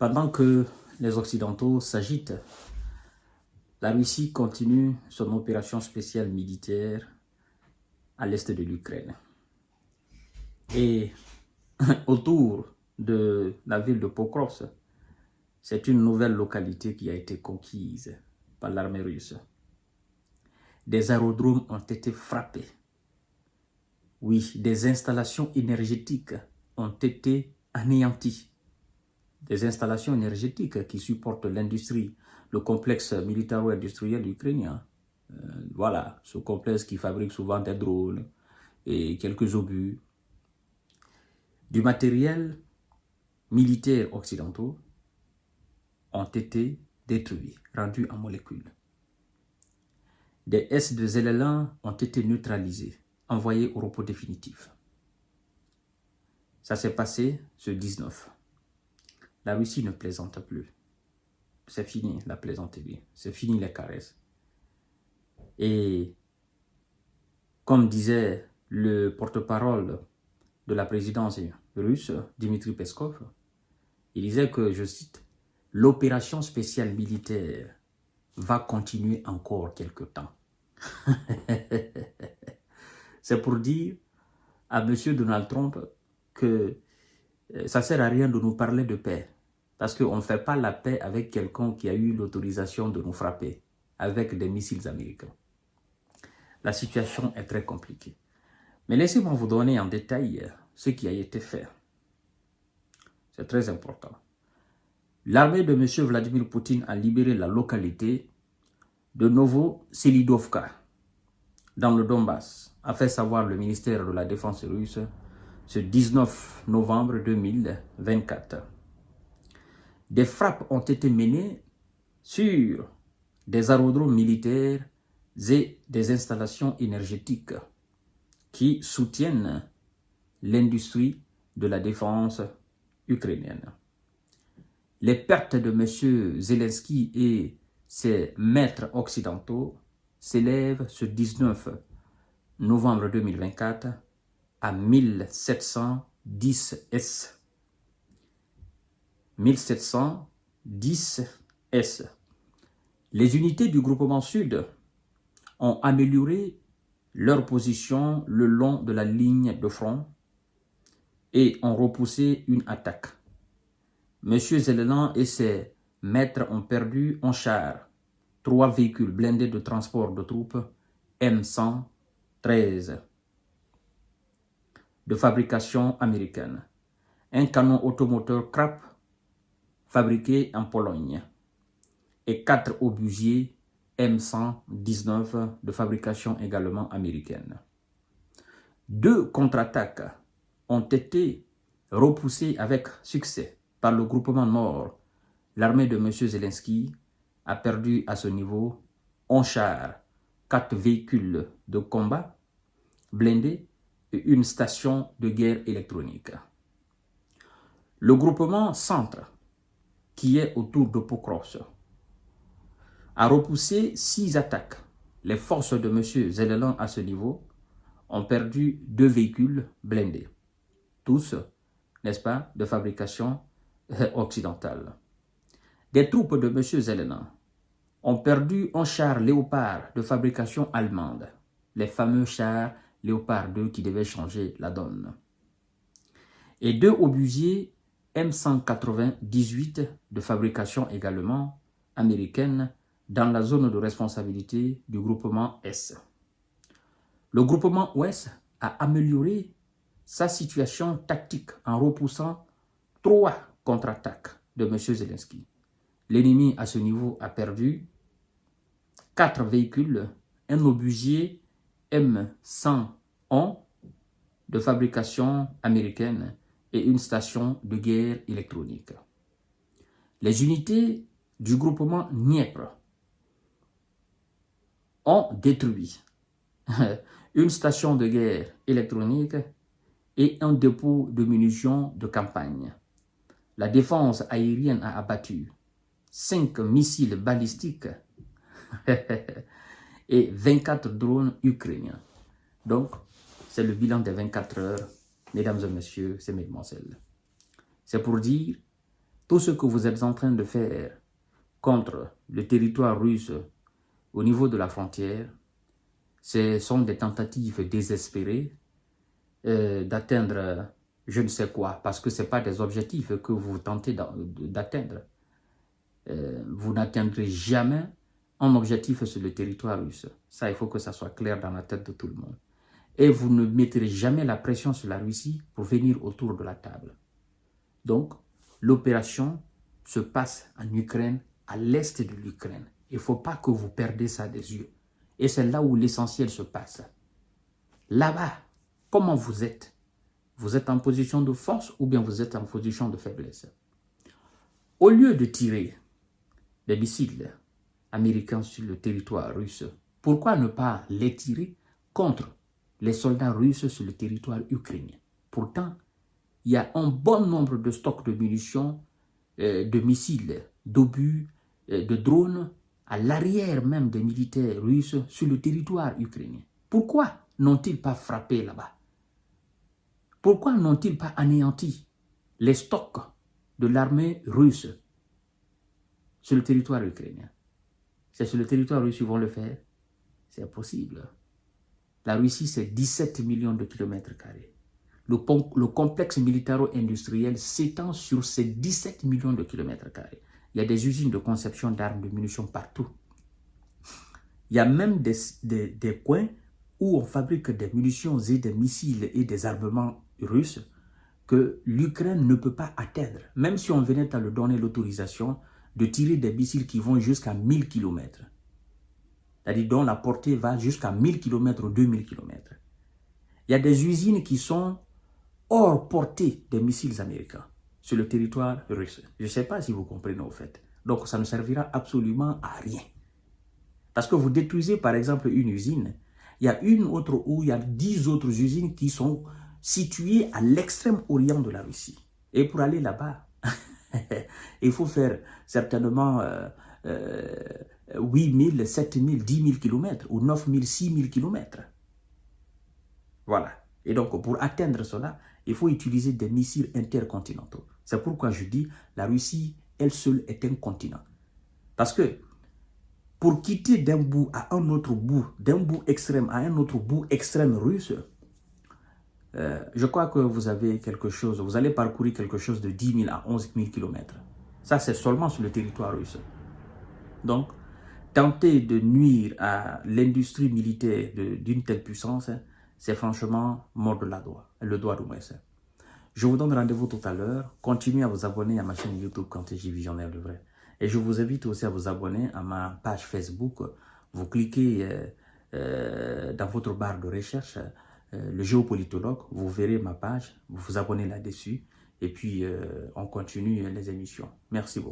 Pendant que les Occidentaux s'agitent, la Russie continue son opération spéciale militaire à l'est de l'Ukraine. Et autour de la ville de Pokrovsk, c'est une nouvelle localité qui a été conquise par l'armée russe. Des aérodromes ont été frappés. Oui, des installations énergétiques ont été anéanties. Des installations énergétiques qui supportent l'industrie, le complexe militaro-industriel ukrainien. Voilà, ce complexe qui fabrique souvent des drones et quelques obus. Du matériel militaire occidentaux ont été détruits, rendus en molécules. Des S-2LL1 ont été neutralisés, envoyés au repos définitif. Ça s'est passé ce 19. La Russie ne plaisante plus. C'est fini la plaisanterie, c'est fini les caresses. Et comme disait le porte-parole de la présidence russe, Dmitri Peskov, il disait que, je cite, « L'opération spéciale militaire va continuer encore quelque temps. » C'est pour dire à M. Donald Trump que ça ne sert à rien de nous parler de paix. Parce qu'on ne fait pas la paix avec quelqu'un qui a eu l'autorisation de nous frapper avec des missiles américains. La situation est très compliquée. Mais laissez-moi vous donner en détail ce qui a été fait. C'est très important. L'armée de M. Vladimir Poutine a libéré la localité de Novoselidovka, dans le Donbass, a fait savoir le ministère de la Défense russe ce 19 novembre 2024. Des frappes ont été menées sur des aérodromes militaires et des installations énergétiques qui soutiennent l'industrie de la défense ukrainienne. Les pertes de M. Zelensky et ses maîtres occidentaux s'élèvent ce 19 novembre 2024 à 1710 S. 1710 S. Les unités du groupement Sud ont amélioré leur position le long de la ligne de front et ont repoussé une attaque. M. Zelensky et ses maîtres ont perdu en char 3 véhicules blindés de transport de troupes M113 de fabrication américaine, un canon automoteur Krupp fabriqué en Pologne et 4 obusiers M119 de fabrication également américaine. 2 contre-attaques ont été repoussées avec succès par le groupement Nord. L'armée de M. Zelensky a perdu à ce niveau 11 chars, 4 véhicules de combat blindés et une station de guerre électronique. Le groupement Centre, qui est autour de Pokrovsk, a repoussé 6 attaques. Les forces de M. Zelensky à ce niveau ont perdu 2 véhicules blindés. Tous, n'est-ce pas, de fabrication occidentale. Des troupes de M. Zelensky ont perdu un char Léopard de fabrication allemande, les fameux chars Léopard 2 qui devaient changer la donne. Et 2 obusiers M198 de fabrication également américaine dans la zone de responsabilité du groupement S. Le groupement Ouest a amélioré sa situation tactique en repoussant 3 contre-attaques de M. Zelensky. L'ennemi à ce niveau a perdu 4 véhicules, un obusier M101 de fabrication américaine et une station de guerre électronique. Les unités du groupement Dniepr ont détruit une station de guerre électronique et un dépôt de munitions de campagne. La défense aérienne a abattu 5 missiles balistiques et 24 drones ukrainiens. Donc, c'est le bilan des 24 heures, mesdames et messieurs, c'est mesdemoiselles. C'est pour dire Tout ce que vous êtes en train de faire contre le territoire russe au niveau de la frontière, ce sont des tentatives désespérées d'atteindre je ne sais quoi, parce que ce n'est pas des objectifs que vous tentez d'atteindre. Vous n'atteindrez jamais un objectif sur le territoire russe. Ça, il faut que ça soit clair dans la tête de tout le monde. Et vous ne mettrez jamais la pression sur la Russie pour venir autour de la table. Donc, l'opération se passe en Ukraine, à l'est de l'Ukraine. Il ne faut pas que vous perdez ça des yeux. Et c'est là où l'essentiel se passe. Là-bas, comment vous êtes? Vous êtes en position de force ou bien vous êtes en position de faiblesse? Au lieu de tirer des missiles américains sur le territoire russe, pourquoi ne pas les tirer contre les soldats russes sur le territoire ukrainien? Pourtant, il y a un bon nombre de stocks de munitions, de missiles, d'obus, de drones à l'arrière même des militaires russes sur le territoire ukrainien. Pourquoi n'ont-ils pas frappé là-bas? Pourquoi n'ont-ils pas anéanti les stocks de l'armée russe sur le territoire ukrainien? C'est sur le territoire russe qu'ils vont le faire? C'est impossible. La Russie, c'est 17 millions de kilomètres carrés. Le complexe militaro-industriel s'étend sur ces 17 millions de kilomètres carrés. Il y a des usines de conception d'armes, de munitions partout. Il y a même des coins où on fabrique des munitions et des missiles et des armements russes que l'Ukraine ne peut pas atteindre. Même si on venait à lui donner l'autorisation de tirer des missiles qui vont jusqu'à 1000 km. C'est-à-dire dont la portée va jusqu'à 1000 km ou 2000 km. Il y a des usines qui sont hors portée des missiles américains sur le territoire russe. Je ne sais pas si vous comprenez au fait. Donc ça ne servira absolument à rien. Parce que vous détruisez par exemple une usine, il y a une autre où il y a 10 autres usines qui sont situées à l'extrême orient de la Russie. Et pour aller là-bas, il faut faire certainement 8 000, 7 000, 10 000 km ou 9 000, 6 000 km. Voilà. Et donc, pour atteindre cela, il faut utiliser des missiles intercontinentaux. C'est pourquoi je dis, la Russie, elle seule, est un continent. Parce que, pour quitter d'un bout à un autre bout, d'un bout extrême à un autre bout extrême russe, je crois que vous avez quelque chose, vous allez parcourir quelque chose de 10 000 à 11 000 km. Ça, c'est seulement sur le territoire russe. Donc, tenter de nuire à l'industrie militaire d'une telle puissance, c'est franchement mordre le doigt de moins. Je vous donne rendez-vous tout à l'heure. Continuez à vous abonner à ma chaîne YouTube Kanteji Visionnaire de Vrai. Et je vous invite aussi à vous abonner à ma page Facebook. Vous cliquez dans votre barre de recherche, le géopolitologue, vous verrez ma page, vous vous abonnez là-dessus. Et puis, on continue les émissions. Merci beaucoup.